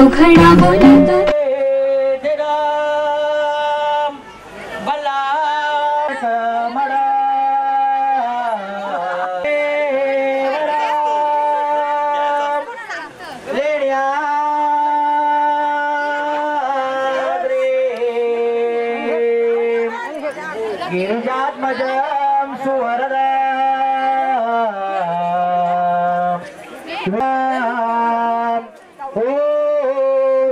खड़ा बोलता गिरिजात्मजं सुवरदा ओ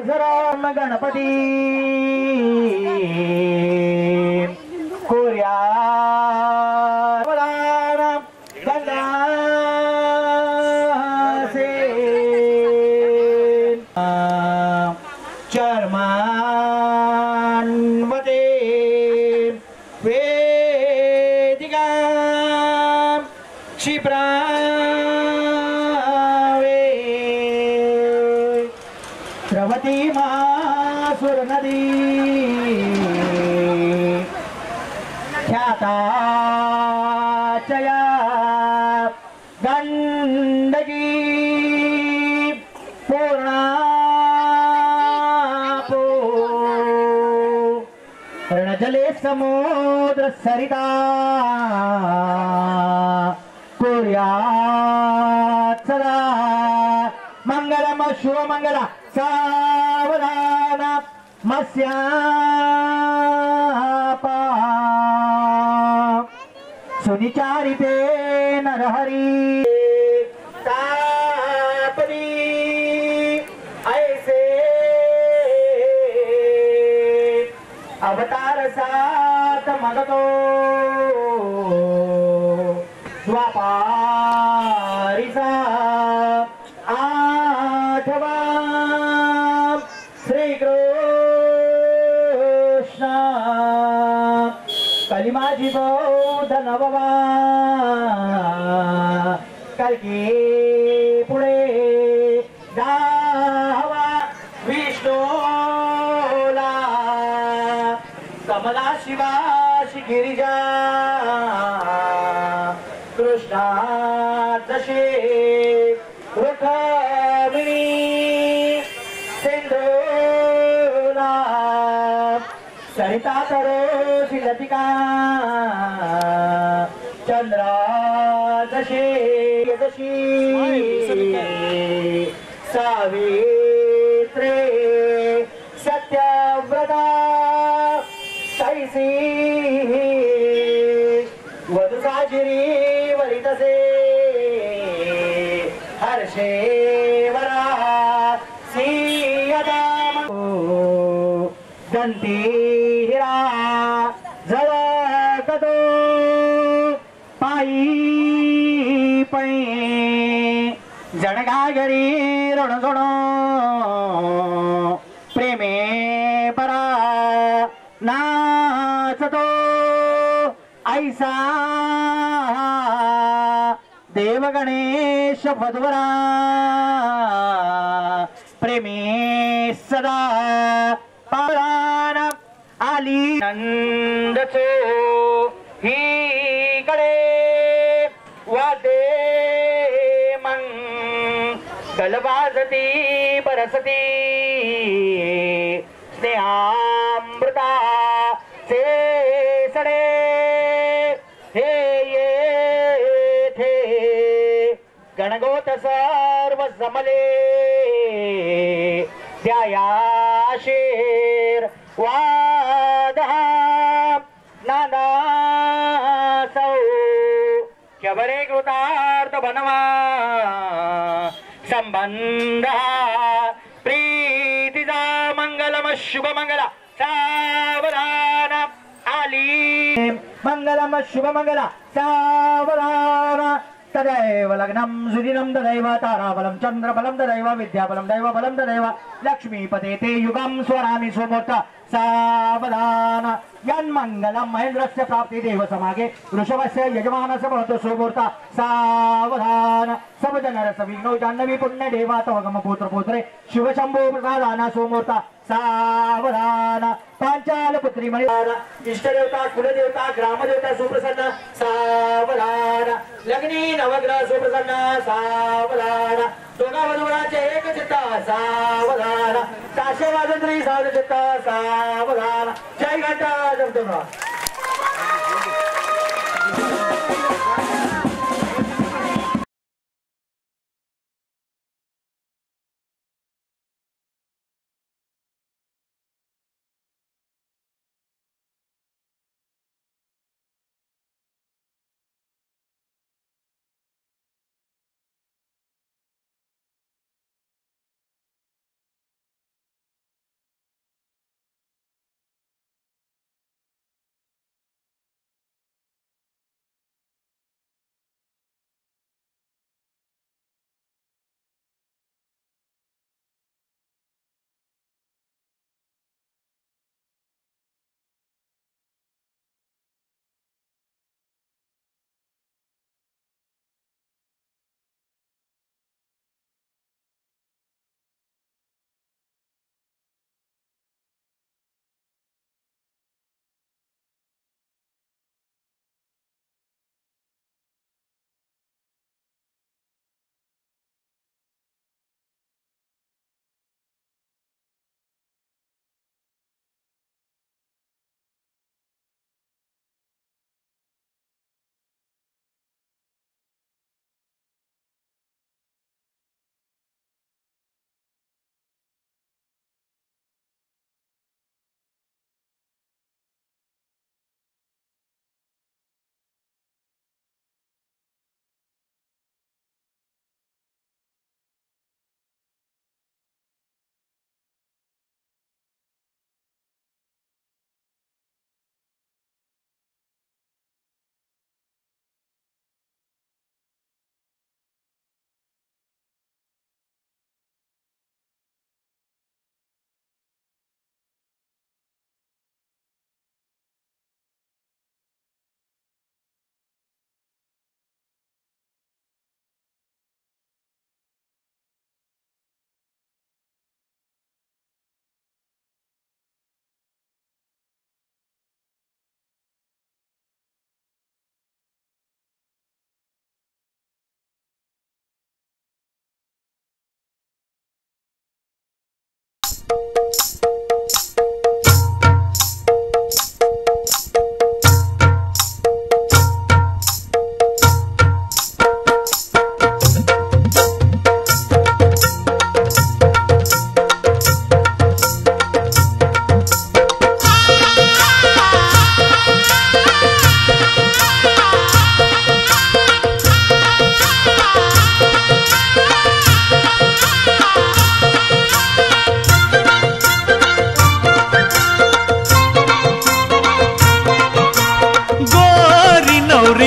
जराम गणपती कोर्या चर्मान्वते वेदिका क्षिप्रावे स्रवती मासुर नदी ख्याता चया गंडकी पूर्णा रणजले समुद्र सरिता कुर्यात् सदा मंगलम शुभमंगल सावधान मस्यापा सुनिचारिते नरहरि तापनी ऐसे अवतार सात मगतो द्वापारिसा आठवा श्री कृष्ण कलिमाजी बौद्ध नववा कलकी पुढे दहावा विष्णूला कमला शिवा गिरिजा कृष्णा दशे रुक्मिणी सिंधूला सरिता तरोषि लतिका चंद्रा दशे यदशी सावित्रे सत्यव्रता तैसी वधुसाजिरी वरितसे हर्षे वरा सीयता दंती हिरा जवकतो पायी पै जणगागरी रणजणो प्रेमे परा नाचतो ऐसा देव गणेश वधवरा प्रेमी सदा पारान आली नंदचो ही कडे वादे मंगल वाजती बरसती स्नेहामृता से सडे हे ये थे गणगोत सर्व जमले त्यायाशीर वादहा नाना सौ शबरे कृतार्थ बनवा सम संबंध प्रीतीचा मंगलम शुभ मंगला सावधान आली मंगलम शुभ मंगला सावधान तदैव लग्नं सुदिनं तदैव ताराबलं चंद्रबलं तदैव विद्याबलं दैव बलं तदैव लक्ष्मीपते ते युगं स्वरामि सुमुहूर्त सावधान यन्मंगलं महेन्द्रस्य प्राप्ति देव समागे वृषभस्य यजमानस्य भवतु सुमुहूर्त सावधान सबजनरस विघ्नो जाह्नवी पुण्य देवा तवगम पुत्र पुत्रे शिव शंभो प्रसादान सुमुहूर्त सावधान पांचाल पुत्री मणिवार इष्टदेवता कुलदेवता ग्रामदेवता सुप्रसन्न सावधान लग्नी नवग्रह सुप्रसन्न सावधान दोघा वधूवरांचे एक चित्त सावधान ताशे वाजंत्री सावध चित्त सावधान जय घंटा जमतो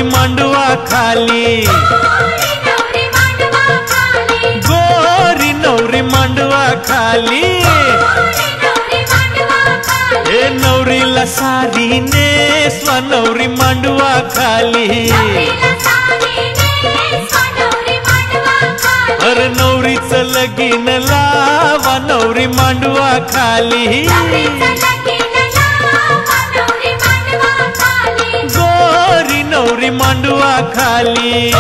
मांडवा खाली गोरी नवरी मांडवा खाली ए नवरीला सारी नेसवा नवरी मांडवा खाली अरे नवरीचं लगीन लावा नवरी मांडवा खाली गोरी नवरी मांडवा खाली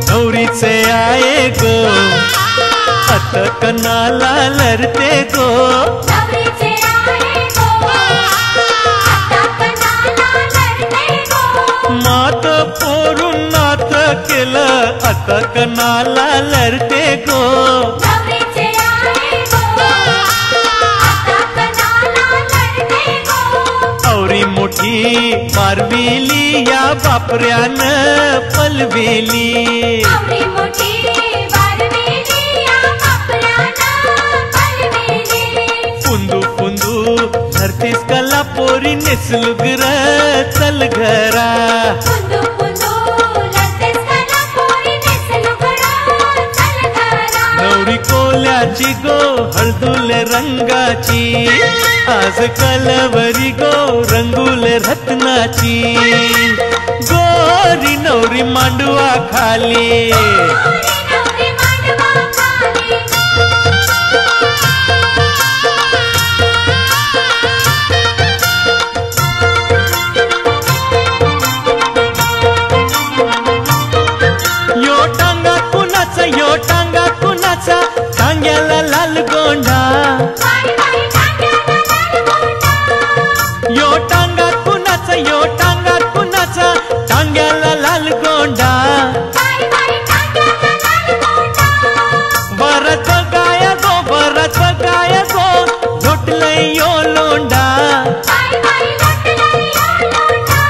नवरीचे आये गो अतक नाला लरते गो मात पोरून नाथ केलं अतक नाला लरते गो वारविली या बापऱ्यानं पलविली. आवडी मोठी वारविली या बापऱ्यानं पलविली. पुंदू पुंदू धरतीस कला पोरी नेसलुगर चल घरा. पुंदू पुंदू लतेस कला पोरी नेसलुगडा चल घरा. नवरी कोल्याची गो हळदुल रंगाची, आज कलवरी गो रंगुल रत्नाची. गोरी नवरी मांडवा खाली. नवरी मांडवा खाली. यो टांगा कुणाचा, यो टांगा कुणाचा, टांग्याला लाल गोंडा. बाई बाई टांग्याला लाल गोंडा. यो टांगा कुणाचा, यो टांगा कुणाचा, टांग्याला लाल गोंडा. बाई बाई टांग्याला लाल गोंडा. वरत गाया गो, वरत गाया गो, लोटलंय यो लोंडा. बाई बाई लटलई यो लोंढा.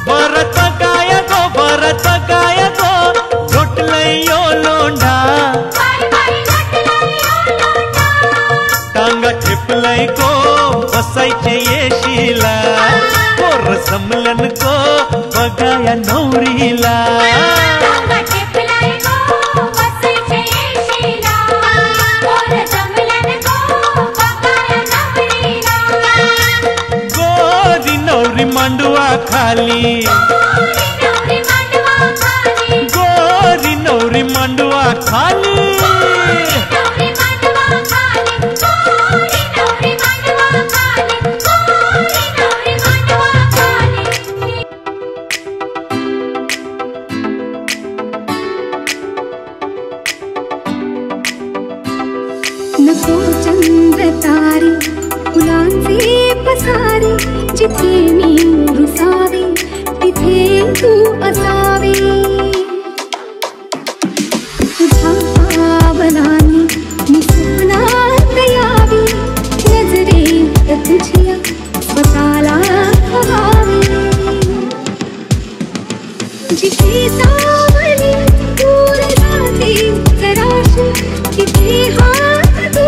वरत गाया गो, वरत गाया गो, लोटलंय यो लोंडा. बाई बाई लटलई यो लोंढा. टांगा ठेपलंय गो, बसायचे येशीला. पोर समलन गो, बघाया नवरीला. टांगा टिपलाई गो, बसायचे येशीला. पोर जमलन गो, बघाया नवरीला. गोरी नवरी मांडवा खाली. नवरी मांडवा खाली. गोरी नवरी मांडवा खाली. नवरी मांडवा खाली. गोरी नवरी मांडवा खाली. गोरी नवरी मांडवा खाली. नको चंद्र तारे फुलांचे पसारे, जिथे मी रुसावे तिथे तू असावे. तुझ्या पावलांनी मी स्वप्नात यावी, नजरेत तुझ्या स्वतःला हवावे. जिथे सावली दूर जाते जराशी, तिथे हात तू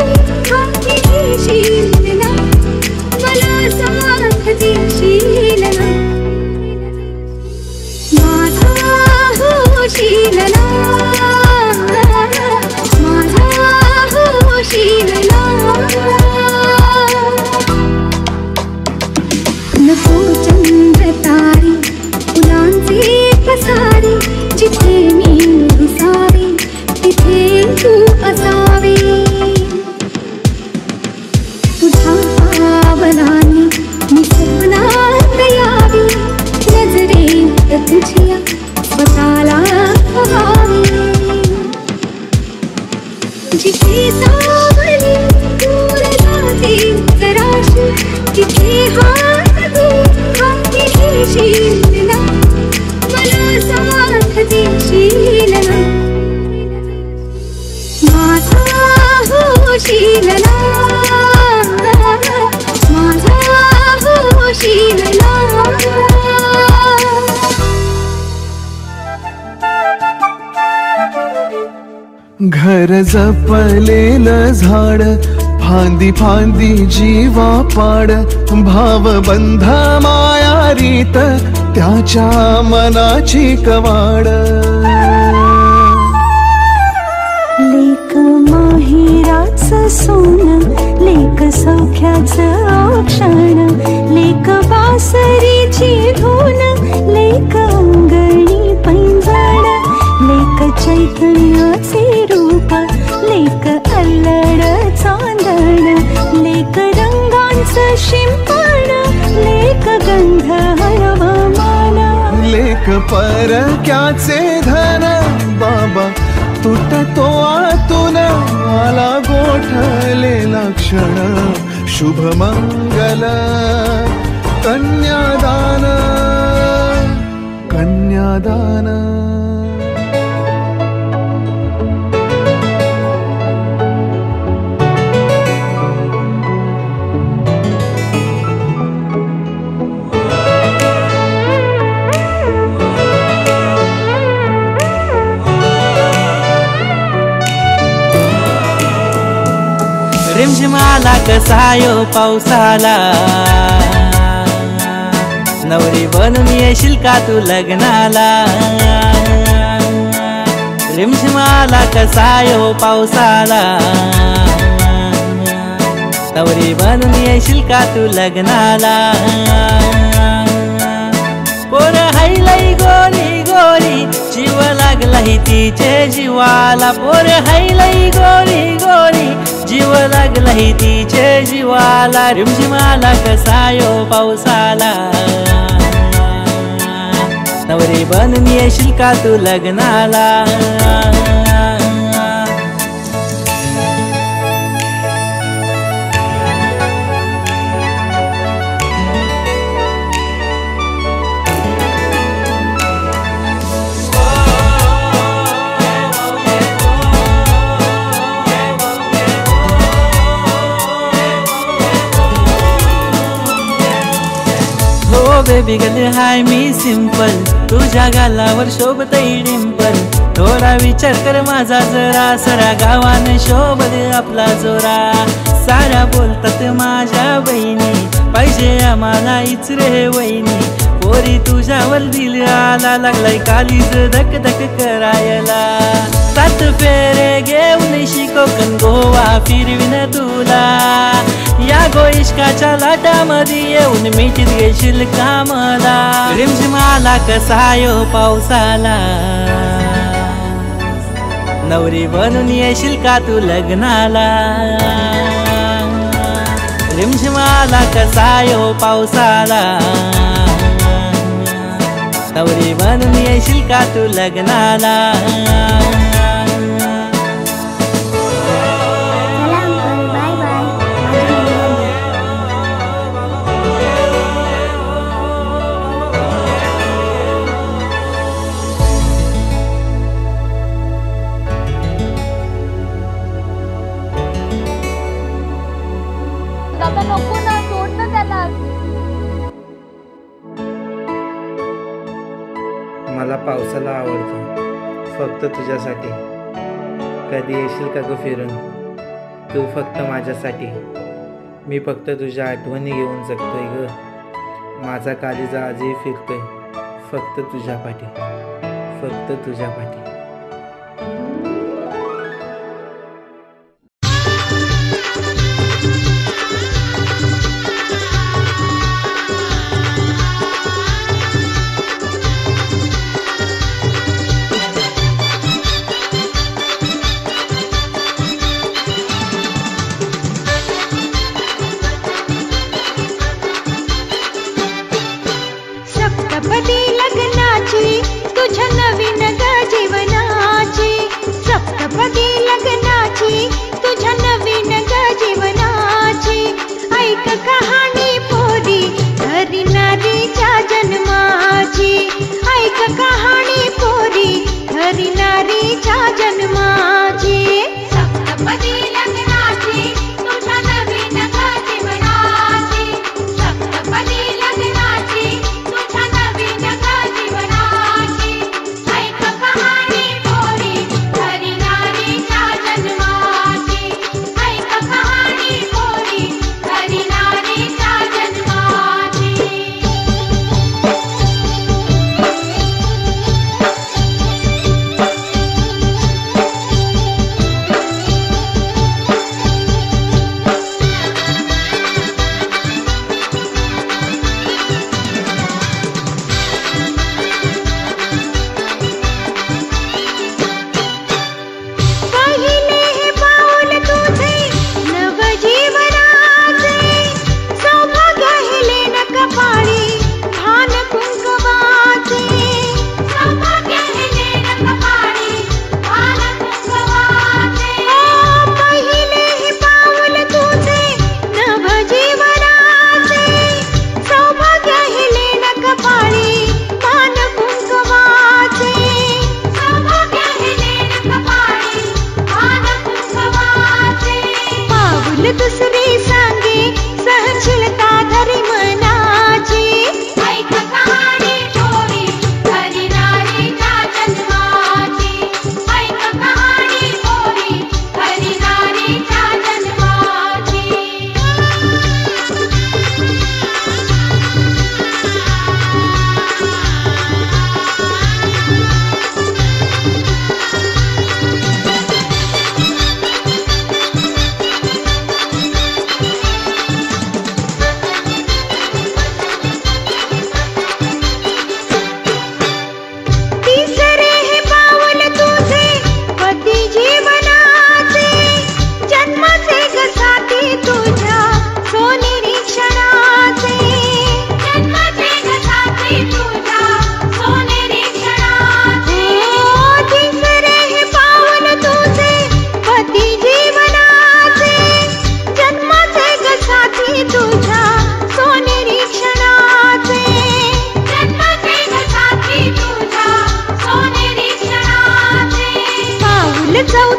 हाती घेशील ना, मला साथ देशील ना. माझा होशील ना, माझा होशील ना. नको चंद्र तारे फुलांचे पसारे, जिथे मी रुसावे तिथे तू असावे. तुझ्या पावलांनी मी स्वप्नात यावी, नजरेत तुझ्या स्वतःला हवावे. जिथे सावली दूर जाते जराशी, तिथे हात तू हाती घेशील ना, मला साथ देशील ना. माझा होशील ना, माझा होशील ना. घर जपलेलं झाड, फांदी फांदी जीवा पाड. भावबंध माया रीत, त्याच्या मनाची कवाड. लेक माहेराचं सोनं, लेक सौख्याचं औक्षण, लेक बासरीची धून, लेक अंगणी पैंजण, लेक चैतन्याचे रूप, लेक अल्लड चांदण, लेक रंगांचं शिंपण, लेक गंध हरवमान. लेक परक्याचे धन, बाबा तुटतो आतून, आला गोठलेला क्षण. शुभ मंगल कन्यादान, कन्यादान. रिमझिमाला कसा यो पावसाला नवरी बनून येशील का तू लग्नाला रिमझिमाला कसा यो पावसाला नवरी बनून येशील का तू लग्नाला पोर हैलाई गोरी गोरी जीव लागला ही तिचे जीवाला पोर हैलाई गोरी गोरी जीव लागला ही तिचे जीवाला रिमझिमाला कसा यो पावसाला नवरी बनून येशील का तू लग्नाला बेबी गर्ल हाय मी सिंपल तुझ्या गालावर शोभतई डिंपल थोडा विचार कर माझा जरा सरा गावान शोभत आपला जोरा साऱ्या बोलतात माझ्या बहिणी पाहिजे आम्हाला इचरे वहिनी पोरी तुझ्यावर दिल आला लागलाय कालीज धक धक करायला 7 फेरे घेऊन शिकोकन गोवा फिरविन तुला या गोइष्काच्या लाटामध्ये येऊन मिठीत घेशील कामला रिमझिमाला कसा यो पावसाला नवरी बनून येशील का तू लग्नाला रिमझिमाला कसा यो पावसाला नवरी बनून येशील का तू लग्नाला दादा नको ना सोड ना त्याला मला पावसाला आवडतो फक्त तुझ्यासाठी कधी येशील का ग फिरून तू फक्त माझ्यासाठी मी फक्त तुझ्या आठवणी घेऊन जगतोय ग माझा काळीजा आजही फिरतोय फक्त तुझ्या पाठी फक्त तुझ्या पाठी सप्तपदी लग्नाची तुझ्या नवीन ग जीवन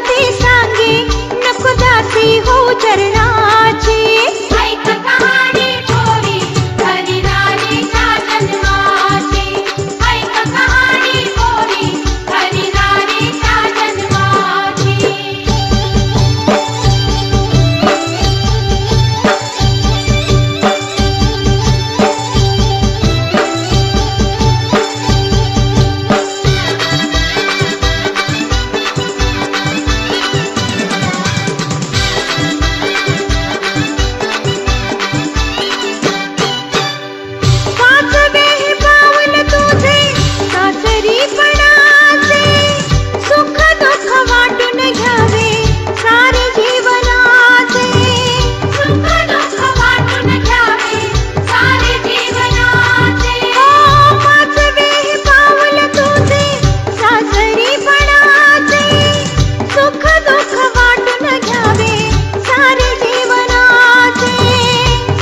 होते सांगे नको दासी हो चरणाची ऐक कहाणी थोरी हरिनारीच्या जन्माची ऐक कहाणी थोरी हरिनारीच्या जन्माची वाचवे हे पाऊल तुझे सासरीपणाचे सुख दुःख वाटून घ्यावे सारे जीवनाचे सुख दुःख वाटून घ्यावे सारे जीवनाचे वाचवे हे पाऊल तुझे सासरीपणाचे सुख दुःख वाटून घ्यावे सारे जीवनाचे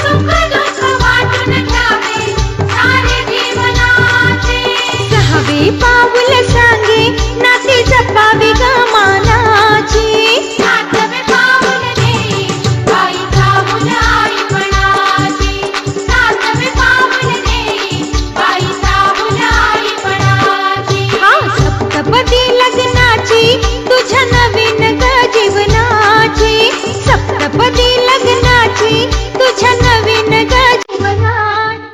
सुख दुःख वाटून घ्यावे सारे जीवनाचे सहावे पाऊल सांगे नाती जपावी ग मानाची सातवे पाऊल देई बाई चाहून आईपणाची सातवे पाऊल देई बाई चाहून आईपणाची सप्तपदी लग्नाची तुझ्या नवीन ग जीवनाची सप्तपदी लग्नाची तुझ्या नवीन ग जीवनाची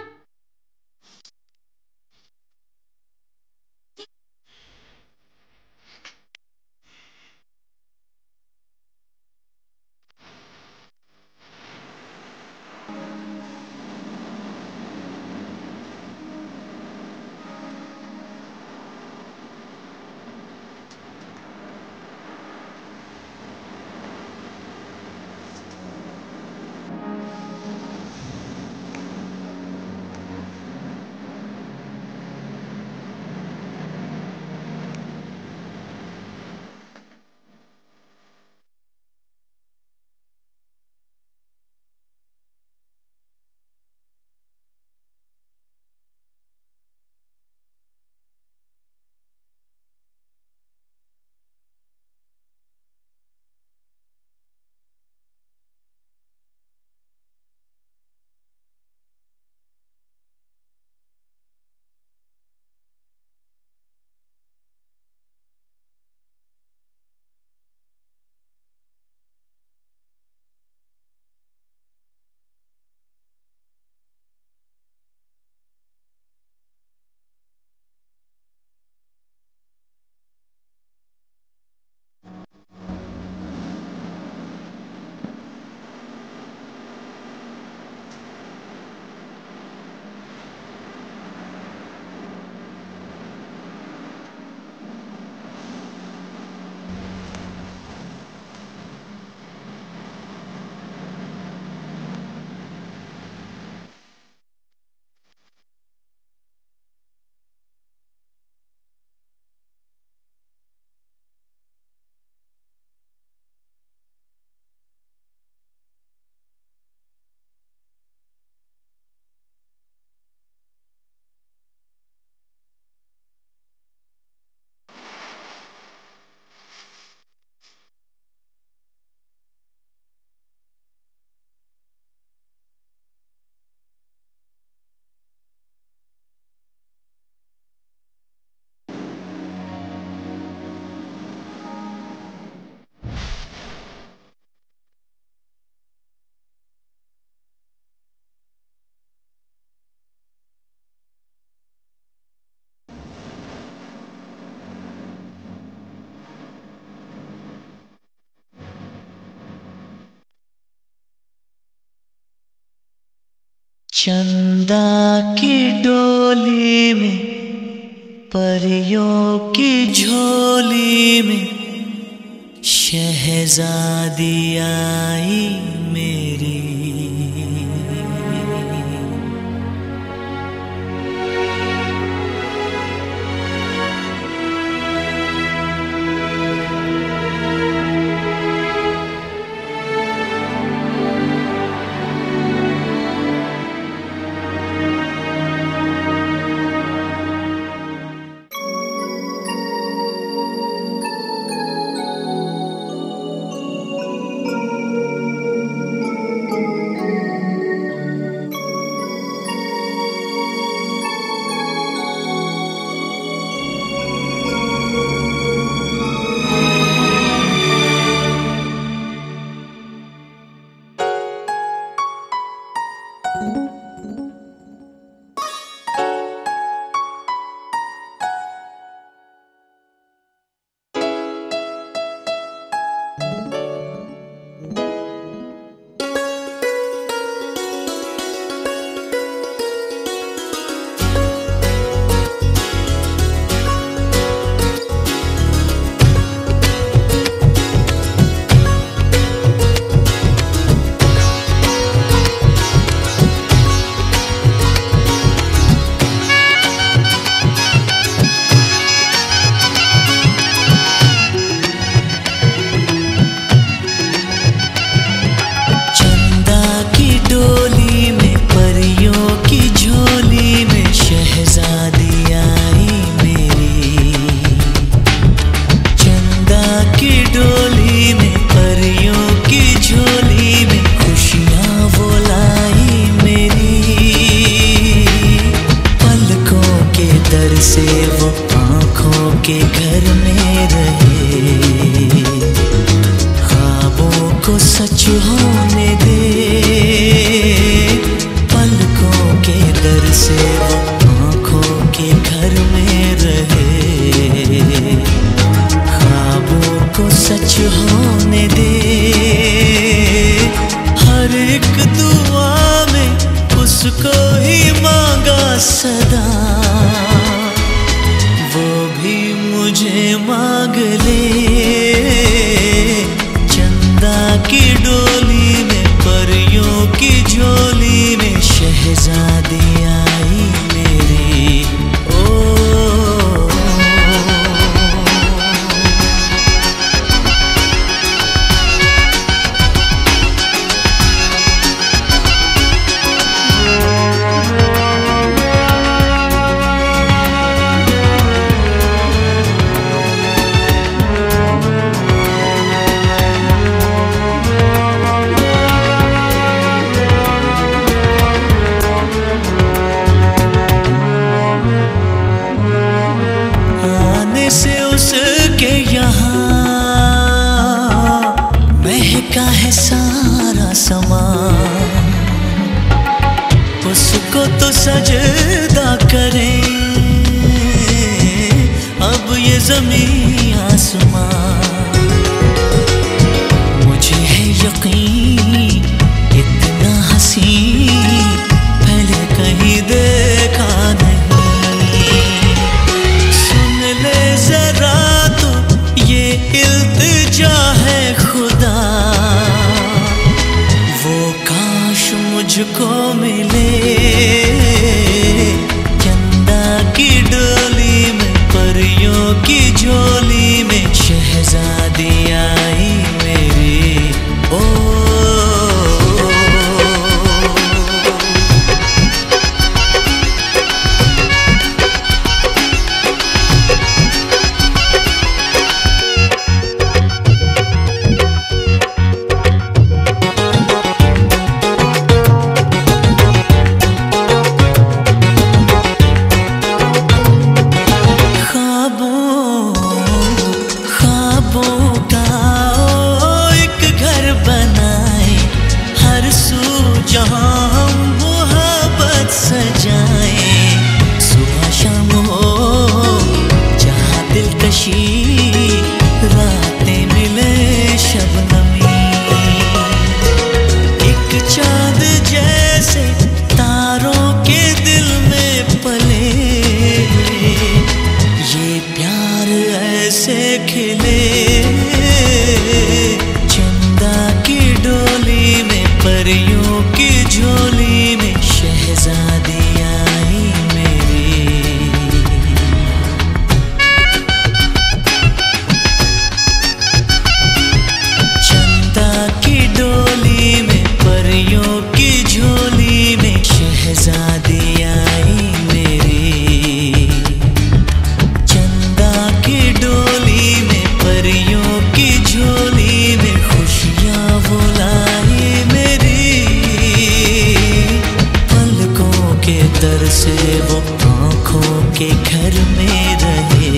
चंदा की डोली में परियों की झोली में शहजादी आई मेरी। दर से वो आँखों के घर में रहे, ख्वाबों को सच होने दे। पलकों के दर से वो आँखों के घर में रहे, ख्वाबों को सच होने दे। हर एक दुआ में उसको ही मांगा सदा, वो भी मुझे मांग ले। चंदा की डोली में, परियों की झोली में, शहजादी आई मेरी। से उसके यहाँ महका है सारा समा, उसको तो सजदा करें अब ये ज़मीं आसमां। मुझे है यकीन इतना हसीन पहले कहीं देखा नहीं। जरा तो ये इल्तिजा है खुदा, वो काश मुझको मिले। चंदा की डोली में, परियों की झोली में, शहजादी आई मेरी। ओ जहाँ हम मोहब्बत सजाएं, सुबह शाम हो जहाँ दिलकशी, रातें मिले शबनमी। एक चाँद जैसे तारों के दिल में पले, ये प्यार ऐसे खिले। चंदा की डोली में, परियों की झोली में, शहजादी आई मेरी। चंदा की डोली में, परियों की झोली में, शहजादी आई मेरी। चंदा की डोली में, परियों की झोली में, खुशियाँ वो लाई मेरी। पलकों के दर से वो आँखों के घर में रहे,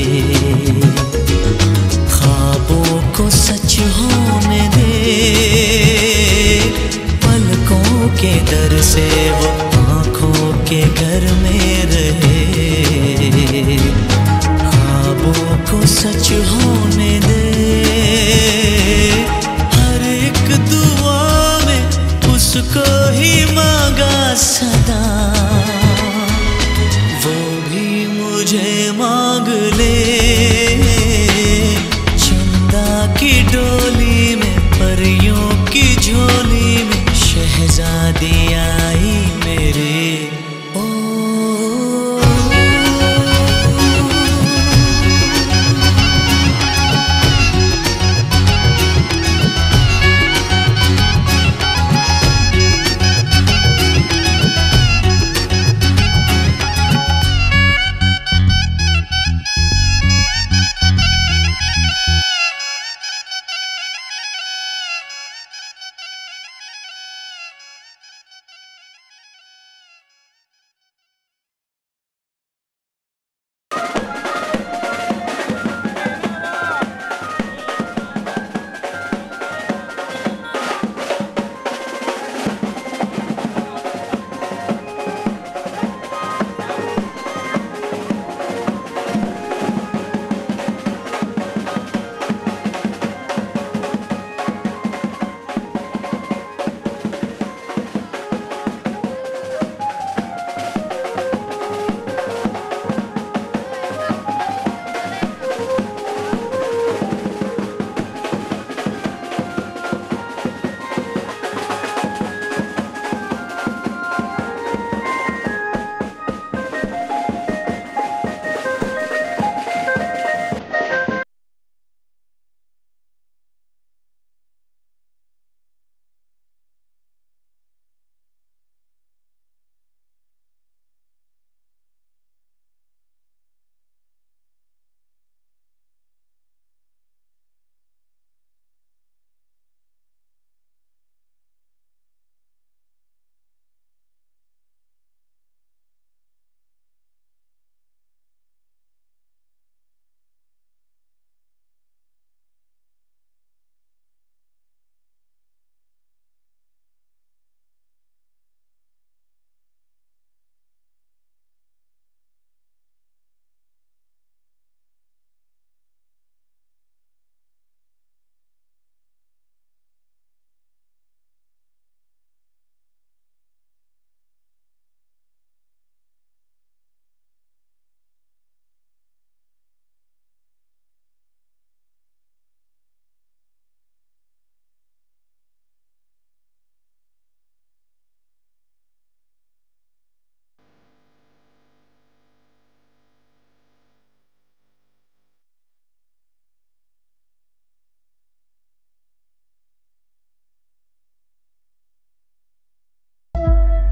ख्वाबों को सच होने दे। पलकों के दर से वो आँखों के घर में रहे, ख्वाबों को सच होने दे। हर एक दुआ में उसको ही मांगा सदा, वो भी मुझे मांग ले। चंदा की डोली में, परियों की झोली में, शहजादी आई मेरे।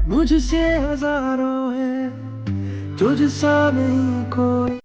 मुझसे हजारों है, तुझसा नहीं कोई।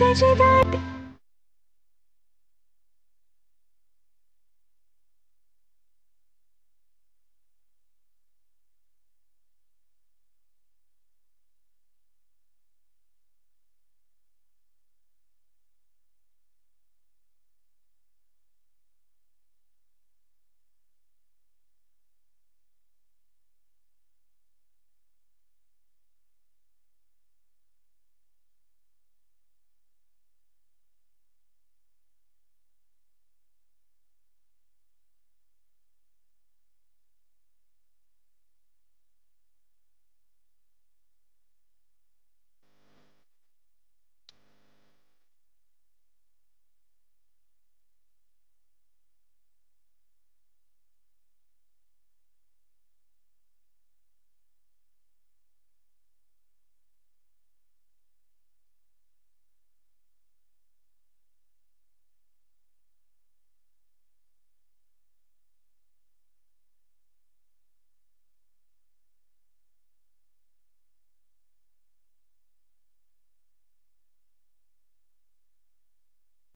सजदा